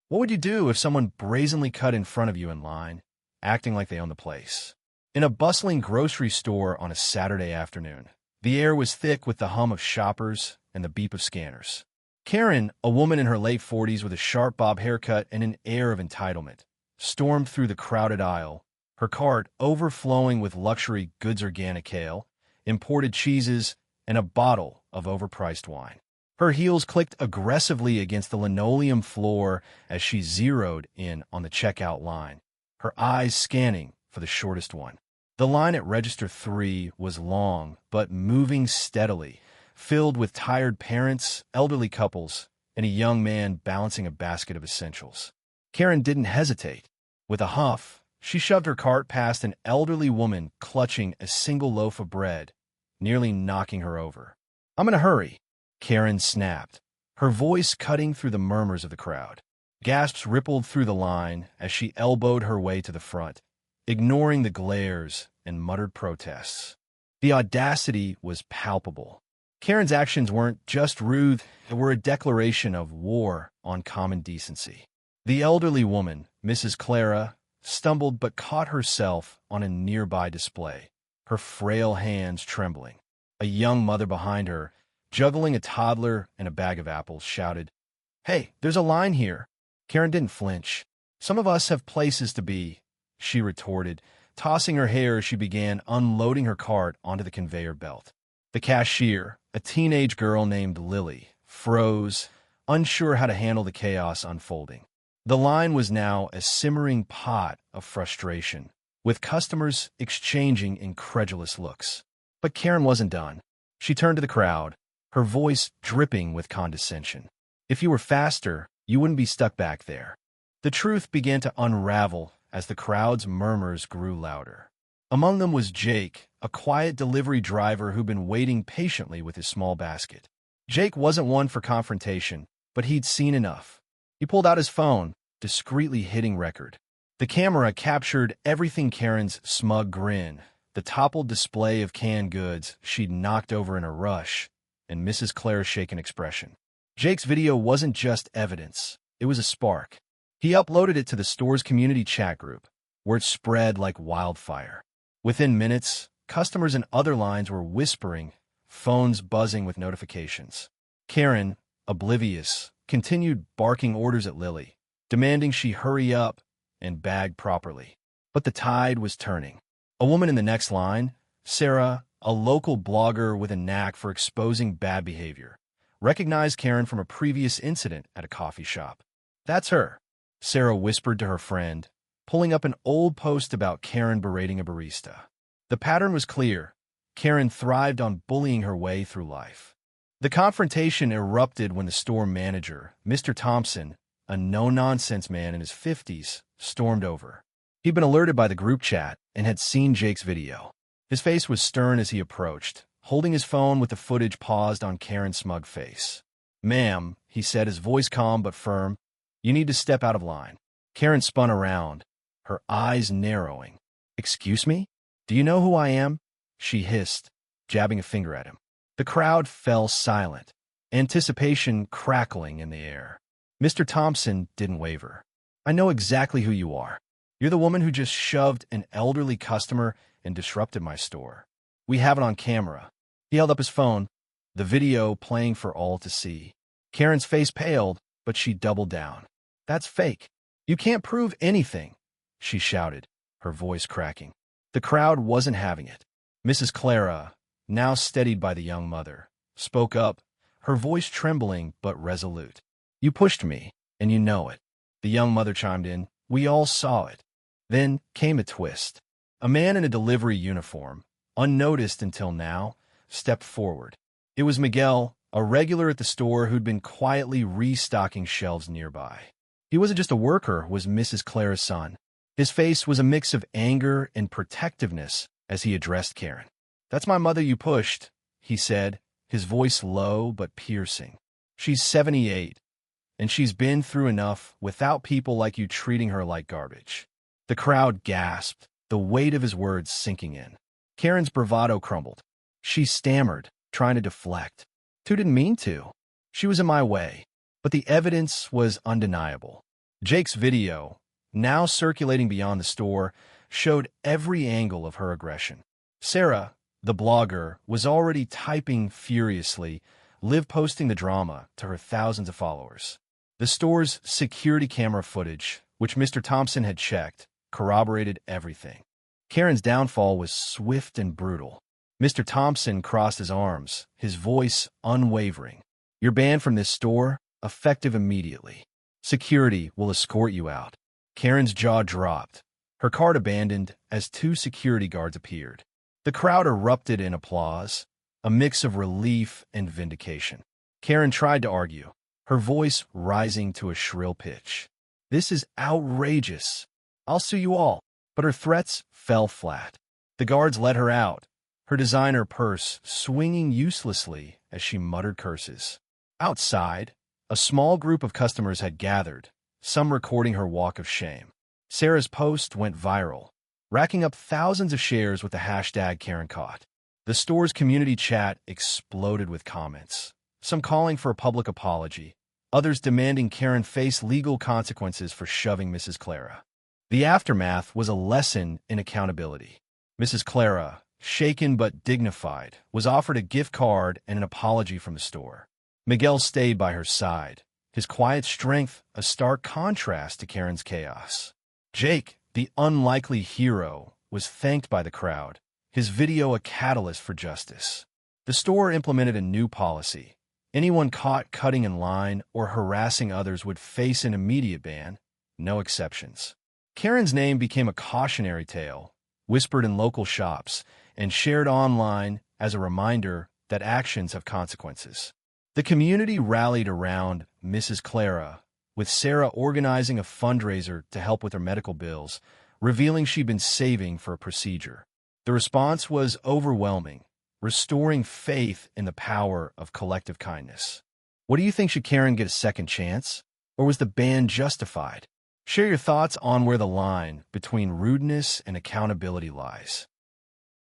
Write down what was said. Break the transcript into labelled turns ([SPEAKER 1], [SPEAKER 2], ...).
[SPEAKER 1] What would you do if someone brazenly cut in front of you in line, acting like they own the place? In a bustling grocery store on a Saturday afternoon, the air was thick with the hum of shoppers and the beep of scanners. Karen, a woman in her late 40s with a sharp bob haircut and an air of entitlement, stormed through the crowded aisle, her cart overflowing with luxury goods, organic kale, imported cheeses, and a bottle of overpriced wine. Her heels clicked aggressively against the linoleum floor as she zeroed in on the checkout line, her eyes scanning for the shortest one. The line at Register 3 was long, but moving steadily, filled with tired parents, elderly couples, and a young man balancing a basket of essentials. Karen didn't hesitate. With a huff, she shoved her cart past an elderly woman clutching a single loaf of bread, nearly knocking her over. "I'm in a hurry," Karen snapped, her voice cutting through the murmurs of the crowd. Gasps rippled through the line as she elbowed her way to the front, ignoring the glares and muttered protests. The audacity was palpable. Karen's actions weren't just rude, they were a declaration of war on common decency. The elderly woman, Mrs. Clara, stumbled but caught herself on a nearby display, her frail hands trembling. A young mother behind her, juggling a toddler and a bag of apples, shouted, "Hey, there's a line here." Karen didn't flinch. "Some of us have places to be," she retorted, tossing her hair as she began unloading her cart onto the conveyor belt. The cashier, a teenage girl named Lily, froze, unsure how to handle the chaos unfolding. The line was now a simmering pot of frustration, with customers exchanging incredulous looks. But Karen wasn't done. She turned to the crowd, her voice dripping with condescension. "If you were faster, you wouldn't be stuck back there." The truth began to unravel as the crowd's murmurs grew louder. Among them was Jake, a quiet delivery driver who'd been waiting patiently with his small basket. Jake wasn't one for confrontation, but he'd seen enough. He pulled out his phone, discreetly hitting record. The camera captured everything: Karen's smug grin, the toppled display of canned goods she'd knocked over in a rush, and Mrs. Clare's shaken expression. Jake's video wasn't just evidence, it was a spark. He uploaded it to the store's community chat group, where it spread like wildfire. Within minutes, customers in other lines were whispering, phones buzzing with notifications. Karen, oblivious, continued barking orders at Lily, demanding she hurry up and bag properly. But the tide was turning. A woman in the next line, Sarah, a local blogger with a knack for exposing bad behavior, recognized Karen from a previous incident at a coffee shop. "That's her," Sarah whispered to her friend, pulling up an old post about Karen berating a barista. The pattern was clear. Karen thrived on bullying her way through life. The confrontation erupted when the store manager, Mr. Thompson, a no-nonsense man in his 50s, stormed over. He'd been alerted by the group chat and had seen Jake's video. His face was stern as he approached, holding his phone with the footage paused on Karen's smug face. "Ma'am," he said, his voice calm but firm, "you need to step out of line." Karen spun around, her eyes narrowing. "Excuse me? Do you know who I am?" she hissed, jabbing a finger at him. The crowd fell silent, anticipation crackling in the air. Mr. Thompson didn't waver. "I know exactly who you are. You're the woman who just shoved an elderly customer and disrupted my store. We have it on camera." He held up his phone, the video playing for all to see. Karen's face paled, but she doubled down. "That's fake. You can't prove anything," she shouted, her voice cracking. The crowd wasn't having it. Mrs. Clara, now steadied by the young mother, spoke up, her voice trembling but resolute. "You pushed me, and you know it." The young mother chimed in, "We all saw it." Then came a twist. A man in a delivery uniform, unnoticed until now, stepped forward. It was Miguel, a regular at the store who'd been quietly restocking shelves nearby. He wasn't just a worker, was Mrs. Clara's son. His face was a mix of anger and protectiveness as he addressed Karen. "That's my mother you pushed," he said, his voice low but piercing. "She's 78, and she's been through enough without people like you treating her like garbage." The crowd gasped, the weight of his words sinking in. Karen's bravado crumbled. She stammered, trying to deflect. "Tu didn't mean to. She was in my way." But the evidence was undeniable. Jake's video, now circulating beyond the store, showed every angle of her aggression. Sarah, the blogger, was already typing furiously, live posting the drama to her thousands of followers. The store's security camera footage, which Mr. Thompson had checked, corroborated everything. Karen's downfall was swift and brutal. Mr. Thompson crossed his arms, his voice unwavering. "You're banned from this store, effective immediately. Security will escort you out." Karen's jaw dropped, her cart abandoned as two security guards appeared. The crowd erupted in applause, a mix of relief and vindication. Karen tried to argue, her voice rising to a shrill pitch. "This is outrageous. I'll sue you all." But her threats fell flat. The guards let her out, her designer purse swinging uselessly as she muttered curses. Outside, a small group of customers had gathered, some recording her walk of shame. Sarah's post went viral, racking up thousands of shares with the hashtag #KarenCaught. The store's community chat exploded with comments, some calling for a public apology, others demanding Karen face legal consequences for shoving Mrs. Clara. The aftermath was a lesson in accountability. Mrs. Clara, shaken but dignified, was offered a gift card and an apology from the store. Miguel stayed by her side, his quiet strength a stark contrast to Karen's chaos. Jake, the unlikely hero, was thanked by the crowd, his video a catalyst for justice. The store implemented a new policy. Anyone caught cutting in line or harassing others would face an immediate ban, no exceptions. Karen's name became a cautionary tale, whispered in local shops, and shared online as a reminder that actions have consequences. The community rallied around Mrs. Clara, with Sarah organizing a fundraiser to help with her medical bills, revealing she'd been saving for a procedure. The response was overwhelming, restoring faith in the power of collective kindness. What do you think? Should Karen get a second chance? Or was the ban justified? Share your thoughts on where the line between rudeness and accountability lies.